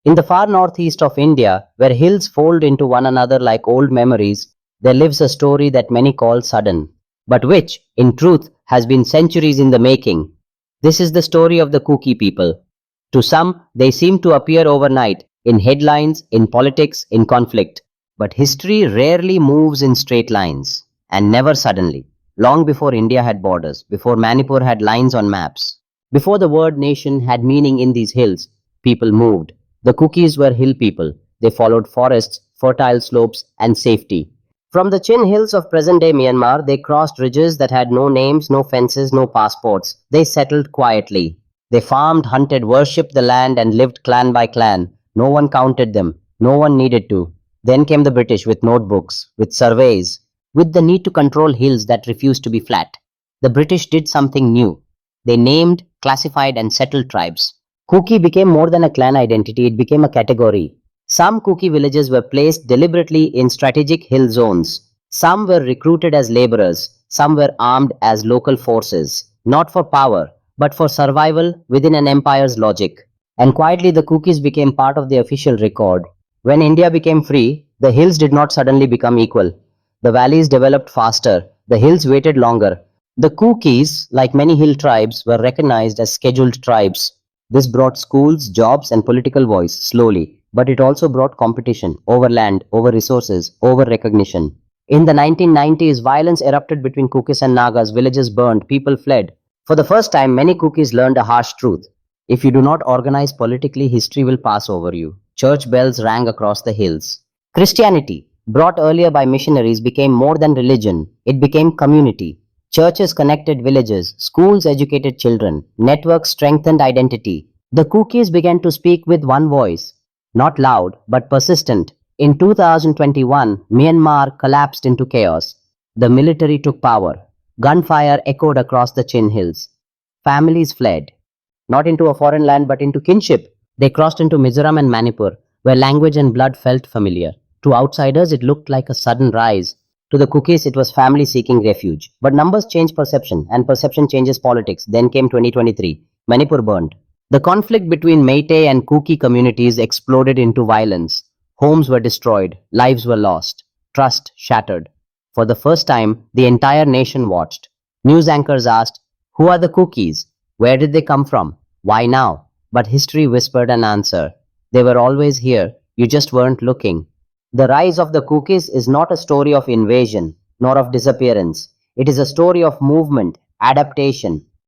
In the far northeast of India, where hills fold into one another like old memories, there lives a story that many call sudden, but which, in truth, has been centuries in the making. This is the story of the Kuki people. To some, they seem to appear overnight, in headlines, in politics, in conflict. But history rarely moves in straight lines, and never suddenly. Long before India had borders, before Manipur had lines on maps, before the word nation had meaning in these hills, people moved. The Kukis were hill people. They followed forests, fertile slopes, and safety. From the Chin hills of present day Myanmar, they crossed ridges that had no names, no fences, no passports. They settled quietly. They farmed, hunted, worshipped the land, and lived clan by clan. No one counted them. No one needed to. Then came the British with notebooks, with surveys, with the need to control hills that refused to be flat. The British did something new. They named, classified, and settled tribes. Kuki became more than a clan identity, it became a category. Some Kuki villages were placed deliberately in strategic hill zones. Some were recruited as laborers. Some were armed as local forces, not for power, but for survival within an empire's logic. And quietly, the Kukis became part of the official record. When India became free, the hills did not suddenly become equal. The valleys developed faster, the hills waited longer. The Kukis, like many hill tribes, were recognized as scheduled tribes. This brought schools, jobs, and political voice slowly, but it also brought competition over land, over resources, over recognition. In the 1990s, violence erupted between Kukis and Nagas, villages burned, people fled. For the first time, many Kukis learned a harsh truth. If you do not organize politically, history will pass over you. Church bells rang across the hills. Christianity, brought earlier by missionaries, became more than religion, it became community. Churches connected villages, schools educated children, networks strengthened identity. The Kukis began to speak with one voice, not loud but persistent. In 2021, Myanmar collapsed into chaos. The military took power. Gunfire echoed across the Chin Hills. Families fled, not into a foreign land but into kinship. They crossed into Mizoram and Manipur, where language and blood felt familiar. To outsiders, it looked like a sudden rise. To the Kukis, it was family seeking refuge. But numbers change perception, and perception changes politics. Then came 2023. Manipur burned. The conflict between Meitei and Kuki communities exploded into violence. Homes were destroyed, lives were lost, trust shattered. For the first time, the entire nation watched. News anchors asked, "Who are the Kukis? Where did they come from? Why now?" But history whispered an answer. They were always here, you just weren't looking. The rise of the Kukis is not a story of invasion, nor of disappearance. It is a story of movement, adaptation,